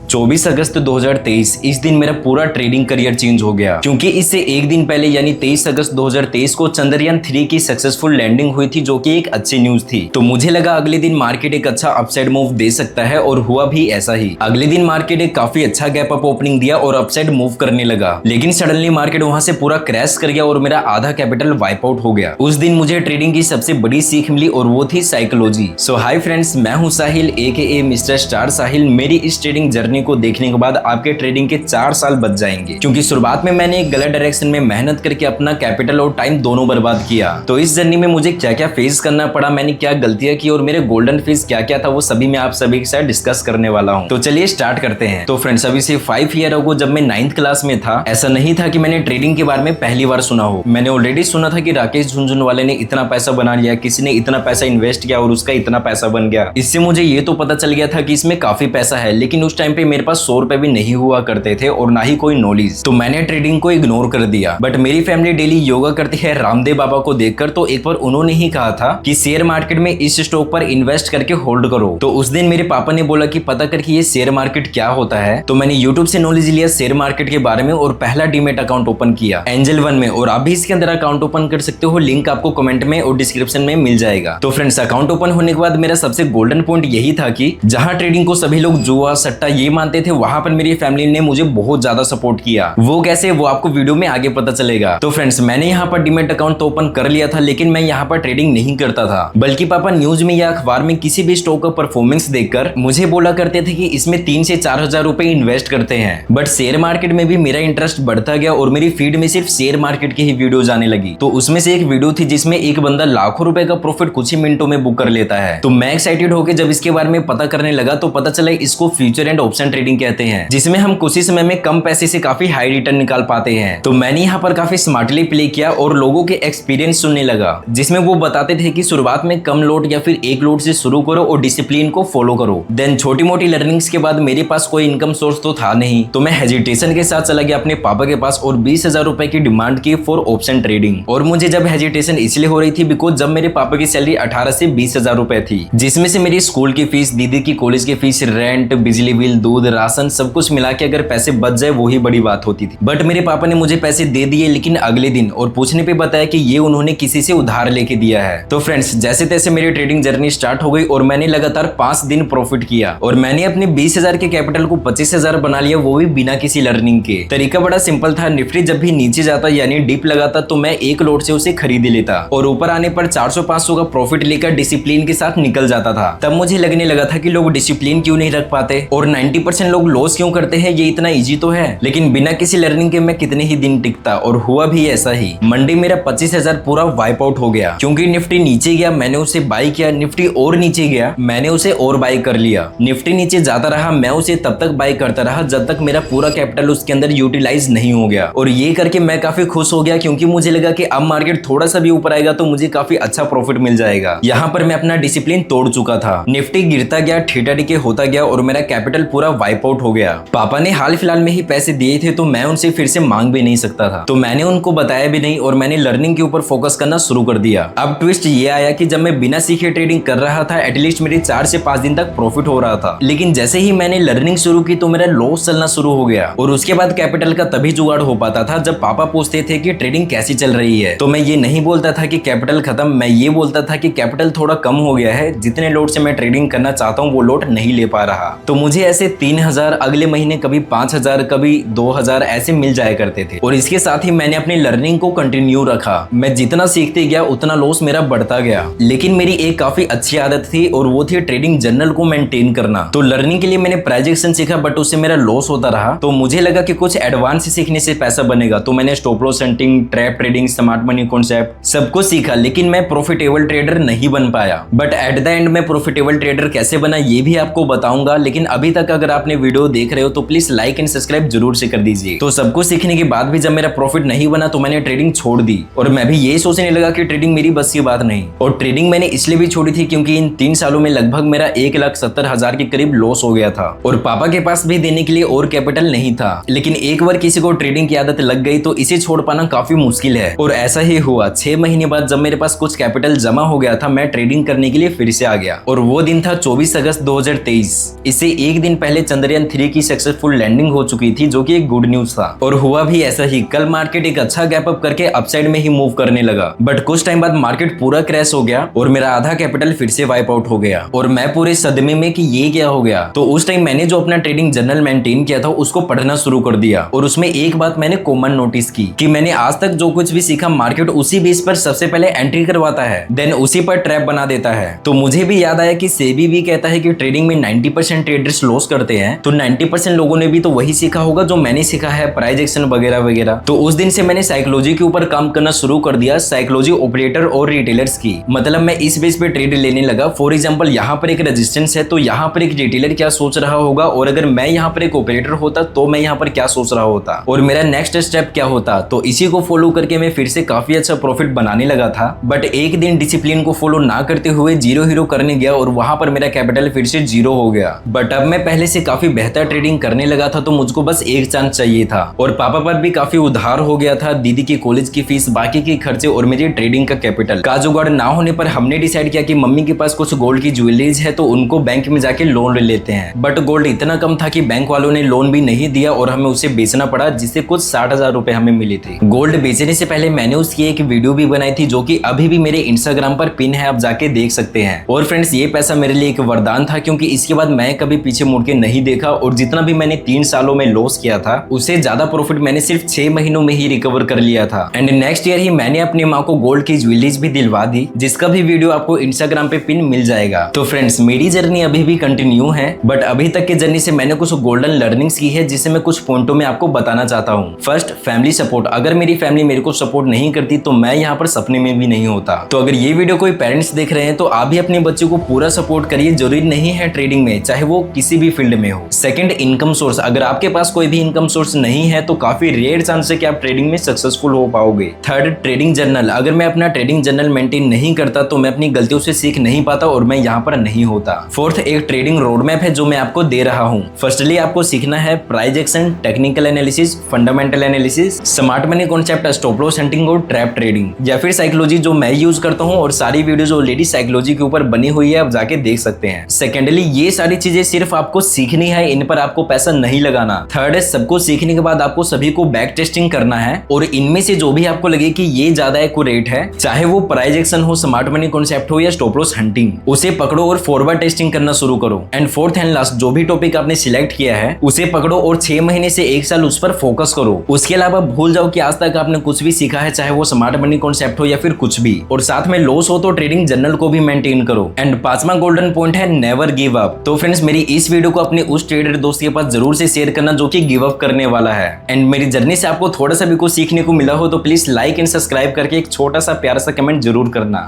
24 अगस्त 2023 इस दिन मेरा पूरा ट्रेडिंग करियर चेंज हो गया, क्योंकि इससे एक दिन पहले यानी 23 अगस्त 2023 को चंद्रयान 3 की सक्सेसफुल लैंडिंग हुई थी, जो कि एक अच्छी न्यूज थी। तो मुझे लगा अगले दिन मार्केट एक अच्छा अपसाइड मूव दे सकता है, और हुआ भी ऐसा ही। अगले दिन मार्केट एक काफी अच्छा गैप अप ओपनिंग दिया और अपसाइड मूव करने लगा, लेकिन सडनली मार्केट वहां से पूरा क्रैश कर गया और मेरा आधा कैपिटल वाइप आउट हो गया। उस दिन मुझे ट्रेडिंग की सबसे बड़ी सीख मिली और वो थी साइकोलॉजी। सो हाय फ्रेंड्स, मैं हूं साहिल AKA मिस्टर स्टार साहिल। मेरी इस ट्रेडिंग जर्नी को देखने के बाद आपके ट्रेडिंग के 4 साल बच जाएंगे, क्योंकि शुरुआत में मैंने एक गलत डायरेक्शन में मेहनत करके अपना कैपिटल और टाइम दोनों बर्बाद किया। तो इस जर्नी में मुझे क्या क्या फेस करना पड़ा, मैंने क्या गलतियां की और मेरे गोल्डन फेस क्या क्या था, वो सभी मैं आप सभी के साथ डिस्कस करने वाला हूँ। तो चलिए स्टार्ट करते हैं। तो फ्रेंड्स, अभी से 5 ईयर अगो जब मैं 9th क्लास में था, ऐसा नहीं था कि मैंने ट्रेडिंग के बारे में पहली बार सुना हो। मैंने ऑलरेडी सुना था कि राकेश झुनझुनवाले ने इतना पैसा बना लिया, किसी ने इतना पैसा इन्वेस्ट किया और उसका इतना पैसा बन गया। इससे मुझे ये तो पता चल गया था कि इसमें काफी पैसा है, लेकिन उस टाइम पे मेरे पास 100 रुपए भी नहीं हुआ करते थे और ना ही कोई नॉलेज। तो मैंने ट्रेडिंग को इग्नोर कर दिया। बट मेरी फैमिली डेली योगा करती है रामदेव बाबा को देखकर, तो एक बार उन्होंने ही कहा था कि शेयर मार्केट में इस स्टॉक पर इन्वेस्ट करके होल्ड करो। तो उस दिन मेरे पापा ने बोला कि पता करके ये शेयर मार्केट क्या होता है। तो मैंने यूट्यूब से नॉलेज लिया शेयर मार्केट के बारे में और पहला डीमेट अकाउंट ओपन किया एंजल वन में, और आप भी इसके अंदर अकाउंट ओपन कर सकते हो। लिंक आपको कमेंट में और डिस्क्रिप्शन में मिल जाएगा। तो फ्रेंड्स, अकाउंट ओपन होने के बाद मेरा सबसे गोल्डन पॉइंट यही था कि जहां ट्रेडिंग को सभी लोग जुआ सट्टा ये मानते थे, वहां पर मेरी फैमिली ने मुझे बहुत ज्यादा सपोर्ट किया। वो कैसे, वो आपको वीडियो में आगे पता चलेगा। तो फ्रेंड्स, मैंने यहाँ पर डीमेट अकाउंट तो ओपन कर लिया था, लेकिन मैं यहाँ पर ट्रेडिंग नहीं करता था, बल्कि पापा न्यूज में या अखबार में किसी भी स्टॉक का परफॉर्मेंस देखकर मुझे बोला करते थे कि इसमें 3 से 4 हजार रुपए इन्वेस्ट करते हैं। बट शेयर मार्केट में भी मेरा इंटरेस्ट बढ़ता गया और मेरी फीड में सिर्फ शेयर मार्केट की ही वीडियो आने लगी। तो उसमें से एक वीडियो थी जिसमें एक बंदा लाखों रुपए का प्रॉफिट कुछ ही मिनटों में बुक कर लेता है। तो मैं एक्साइटेड होकर जब इसके बारे में पता करने लगा, तो पता चला इसको फ्यूचर एंड ऑप्शन ट्रेडिंग कहते हैं, जिसमें हम कुछ ही समय में कम पैसे से काफी हाई रिटर्न निकाल पाते हैं। तो मैंने यहाँ पर काफी स्मार्टली प्ले किया और लोगों के एक्सपीरियंस सुनने लगा, जिसमें वो बताते थे कि शुरुआत में कम लोड या फिर एक लोड से शुरू करो और डिसिप्लिन को फॉलो करो। देन छोटी मोटी लर्निंग्स के बाद मेरे पास कोई इनकम सोर्स तो था नहीं, तो मैं हेजिटेशन के साथ चला गया अपने पापा के पास और 20,000 रुपए की डिमांड की फॉर ऑप्शन ट्रेडिंग। और मुझे जब हेजिटेशन इसलिए हो रही थी बिकॉज जब मेरे पापा की सैलरी 18 से 20,000 रुपए थी, जिसमें से मेरी स्कूल की फीस, दीदी की कॉलेज की फीस, रेंट, बिजली बिल, दूध, राशन सब कुछ मिला के अगर पैसे बच जाए वही बड़ी बात होती थी। बट मेरे पापा ने मुझे पैसे दे दिए, लेकिन अगले दिन और पूछने पे बताया कि ये उन्होंने किसी से उधार लेके दिया है। तो फ्रेंड्स, जैसे तैसे मेरी ट्रेडिंग जर्नी स्टार्ट हो गई और मैंने लगातार 5 दिन प्रॉफिट किया और मैंने अपने 20,000 के कैपिटल को 25,000 बना लिया, वो भी बिना किसी लर्निंग के। तरीका बड़ा सिंपल था। निफ्टी जब भी नीचे जाता यानी डिप लगाता, तो मैं एक लोट से उसे खरीद लेता और ऊपर आने पर 400-500 का प्रॉफिट लेकर डिसिप्लिन के साथ निकल जाता था। तब मुझे लगने लगा था कि लोग डिसिप्लिन क्यों नहीं रख पाते और 90% लोग लॉस क्यों करते हैं, ये इतना इजी तो है। लेकिन बिना किसी लर्निंग के मैं कितने ही दिन टिकता, और हुआ भी ऐसा ही। मंडे मेरा 25,000 पूरा वाइप आउट हो गया, क्योंकि निफ्टी नीचे गया, मैंने उसे बाई किया। निफ्टी और नीचे गया, मैंने उसे और बाई कर लिया। निफ्टी नीचे जाता रहा, मैं उसे तब तक बाई करता रहा जब तक मेरा पूरा कैपिटल उसके अंदर यूटिलाइज नहीं हो गया। और ये करके मैं काफी खुश हो गया, क्योंकि मुझे लगा कि अब मार्केट थोड़ा सा भी ऊपर आएगा तो मुझे काफी अच्छा प्रॉफिट मिल जाएगा। यहाँ पर मैं अपना डिसिप्लिन तोड़ चुका था। निफ्टी गिरता गया, ठीठा-ठीके होता गया और मेरा कैपिटल पूरा वाइप आउट हो गया। पापा ने हाल फिलहाल में ही पैसे दिए थे, तो मैं उनसे फिर से मांग भी नहीं सकता था, तो मैंने उनको बताया भी नहीं और मैंने लर्निंग के ऊपर फोकस करना शुरू कर दिया। अब ट्विस्ट ये आया कि जब मैं बिना सीखे ट्रेडिंग कर रहा था, एटलीस्ट मेरे 4 से 5 दिन तक प्रॉफिट हो रहा था, लेकिन जैसे ही मैंने लर्निंग शुरू की तो मेरा लॉस चलना शुरू हो गया। और उसके बाद कैपिटल का तभी जुगाड़ हो पाता था जब पापा पूछते थे कि ट्रेडिंग कैसी चल रही है। तो मैं ये नहीं बोलता था कि कैपिटल खत्म, मैं ये बोलता था कि कैपिटल थोड़ा कम हो गया है, जितने लोड से मैं ट्रेडिंग करना चाहता हूँ वो लोड नहीं ले पा रहा। तो मुझे ऐसे 3,000, अगले महीने कभी 5,000, कभी 2,000 ऐसे मिल जाया करते थे। और इसके साथ ही मैंने अपनी लर्निंग को कंटिन्यू रखा। मैं जितना सीखते गया उतना लॉस मेरा बढ़ता गया, लेकिन मेरी एक काफी अच्छी आदत थी और वो थी ट्रेडिंग जर्नल को मेंटेन करना। तो लर्निंग के लिए मैंने प्राइजेक्शन सीखा, बट उससे मेरा लॉस होता रहा। तो मुझे लगा कि कुछ एडवांस सीखने से पैसा बनेगा, तो मैंने stop loss setting, trap trading, smart money concept सब कुछ सीखा, लेकिन मैं प्रॉफिटेबल ट्रेडर नहीं बन पाया। बट एट द एंड मैं प्रॉफिटेबल ट्रेडर कैसे बना ये भी आपको बताऊंगा। लेकिन अभी तक अगर आपने वीडियो देख रहे हो तो प्लीज लाइक एंड सब्सक्राइब जरूर से कर दीजिए। तो सब कुछ सीखने के बाद भी जब मेरा प्रॉफिट नहीं बना तो मैंने ट्रेडिंग छोड़ दी और मैं भी ये सोचने लगा कि ट्रेडिंग मेरी बस की बात नहीं। और ट्रेडिंग मैंने इसलिए भी छोड़ी थी क्योंकि इन 3 सालों में लगभग मेरा 1,70,000 के करीब लॉस हो गया था और पापा के पास भी देने के लिए और कैपिटल नहीं था। लेकिन एक बार किसी को ट्रेडिंग की आदत लग गई तो इसे छोड़ पाना काफी मुश्किल है। और ऐसा ही हुआ। 6 महीने बाद जब मेरे पास कुछ कैपिटल जमा हो गया था, मैं ट्रेडिंग करने के लिए फिर से आ गया। और वो दिन था 24 अगस्त 2023। इससे एक दिन पहले पहले चंद्रयान 3 की सक्सेसफुल लैंडिंग हो चुकी थी, जो कि एक गुड न्यूज था। और हुआ भी ऐसा ही, कल मार्केट एक अच्छा गैप अप करके अपसाइड में ही मूव करने लगा। बट कुछ टाइम बाद मार्केट पूरा क्रैश हो गया और मेरा आधा कैपिटल फिर से वाइप आउट हो गया और मैं पूरे सदमे में कि ये क्या हो गया। तो उस टाइम मैंने जो अपना ट्रेडिंग जर्नल मेंटेन किया था उसको पढ़ना शुरू कर दिया और उसमें एक बात मैंने कॉमन नोटिस की कि मैंने आज तक जो कुछ भी सीखा, मार्केट उसी बेस पर सबसे पहले एंट्री करवाता है, देन उसी पर ट्रैप बना देता है। तो मुझे भी याद आया कि सेबी भी कहता है कि ट्रेडिंग में 90% ट्रेडर्स लॉस करते हैं, तो 90% लोगों ने भी तो वही सीखा होगा जो मैंने सीखा है, प्राइस एक्शन वगैरह वगैरह। तो उस दिन से मैंने साइकोलॉजी के ऊपर काम करना शुरू कर दिया, साइकोलॉजी ऑपरेटर और रिटेलर्स की। मतलब मैं इस बेस पे ट्रेड लेने लगा। फॉर एग्जांपल यहाँ पर एक रेजिस्टेंस है, तो यहाँ पर एक रिटेलर क्या सोच रहा होगा, और अगर मैं यहाँ पर एक ऑपरेटर होता तो मैं यहाँ पर क्या सोच रहा होता और मेरा नेक्स्ट स्टेप क्या होता। तो इसी को फॉलो करके मैं फिर से काफी अच्छा प्रॉफिट बनाने लगा था। बट एक दिन डिसिप्लिन को फॉलो ना करते हुए जीरो हीरो करने गया और वहां पर मेरा कैपिटल फिर से जीरो हो गया। बट अब मैं पहले से काफी बेहतर ट्रेडिंग करने लगा था, तो मुझको बस एक चांस चाहिए था। और पापा पर भी काफी उधार हो गया था, दीदी की कॉलेज की फीस, बाकी के खर्चे और मेरी ट्रेडिंग का कैपिटल का जुगाड़ ना होने पर हमने डिसाइड किया कि मम्मी के पास कुछ गोल्ड की ज्वेलरीज है, तो उनको बैंक में जाके लोन ले लेते हैं। बट गोल्ड इतना कम था कि बैंक वालों ने लोन भी नहीं दिया और हमें उसे बेचना पड़ा, जिससे कुछ 60,000 रुपए हमें मिले थे। गोल्ड बेचने से पहले मैंने उसकी एक वीडियो भी बनाई थी, जो कि अभी भी मेरे इंस्टाग्राम पर पिन है, आप जाके देख सकते हैं। और फ्रेंड्स, ये पैसा मेरे लिए एक वरदान था, क्योंकि इसके बाद मैं कभी पीछे मुड़ के नहीं देखा और जितना भी मैंने 3 सालों में लॉस किया था, उससे ज्यादा प्रॉफिट मैंने सिर्फ 6 महीनों में ही रिकवर कर लिया था। एंड नेक्स्ट ईयर ही मैंने अपनी माँ को गोल्ड की ज्वेलरीज भी दिलवा दी, जिसका भी वीडियो आपको इंस्टाग्राम पे पिन मिल जाएगा। तो फ्रेंड्स, मेरी जर्नी अभी भी कंटिन्यू है, बट अभी तक की जर्नी से मैंने कुछ गोल्डन लर्निंग्स की है, जिसे मैं कुछ पॉइंटों में आपको बताना चाहता हूँ। First, family support. अगर मेरी फैमिली मेरे को सपोर्ट नहीं करती तो मैं यहाँ पर सपने में भी नहीं होता। तो अगर ये वीडियो कोई पेरेंट्स देख रहे हैं तो आप भी अपने बच्चों को पूरा सपोर्ट करिए, जरूरी नहीं है ट्रेडिंग में, चाहे वो किसी भी फील्ड में हो। Second, income source. अगर आपके पास कोई भी इनकम सोर्स नहीं है तो काफी रेयर चांस है कि आप ट्रेडिंग में सक्सेसफुल हो पाओगे। Third, trading journal. अगर मैं अपना ट्रेडिंग जर्नल मेंटेन नहीं करता तो मैं अपनी गलतियों से सीख नहीं पाता और मैं यहाँ पर नहीं होता। फोर्थ, एक ट्रेडिंग रोड मैप है जो मैं आपको दे रहा हूँ। फर्स्टली आपको सीखना है price action, technical analysis, fundamental analysis, smart money concept, stop loss hunting और ट्रैप ट्रेडिंग, या फिर साइकोलॉजी जो मैं यूज करता हूँ। और सारी वीडियोस ऑलरेडी साइकोलॉजी के ऊपर बनी हुई है, आप जाके देख सकते हैं। सेकेंडली, ये सारी चीजें सिर्फ आपको सीखनी है, इन पर आपको पैसा नहीं लगाना। थर्ड है, सबको सीखने के बाद आपको सभी को बैक टेस्टिंग करना है और इनमें से जो भी आपको लगे कि ये ज्यादा एक्यूरेट है, चाहे वो प्राइस एक्शन हो, स्मार्ट मनी कॉन्सेप्ट हो या स्टॉप लॉस हंटिंग, उसे पकड़ो और फॉरवर्ड टेस्टिंग करना शुरू करो। एंड फोर्थ एंड लास्ट, जो भी टॉपिक आपने सिलेक्ट किया है उसे पकड़ो और 6 महीने से 1 साल उस पर फोकस करो। उसके अलावा भूल जाओ कि आज तक आपने कुछ भी सीखा है, चाहे वो स्मार्ट मनी कॉन्सेप्ट हो या फिर कुछ भी। और साथ में लॉस हो तो ट्रेडिंग जर्नल को भी मेंटेन करो। एंड 5वां गोल्डन पॉइंट है नेवर गिव अप। तो फ्रेंड्स, मेरी इस वीडियो को अपने उस ट्रेडर दोस्त के पास जरूर से शेयर करना जो कि गिव अप करने वाला है। एंड मेरी जर्नी से आपको थोड़ा सा भी कुछ सीखने को मिला हो तो प्लीज लाइक एंड सब्सक्राइब करके एक छोटा सा प्यारा सा कमेंट जरूर करना।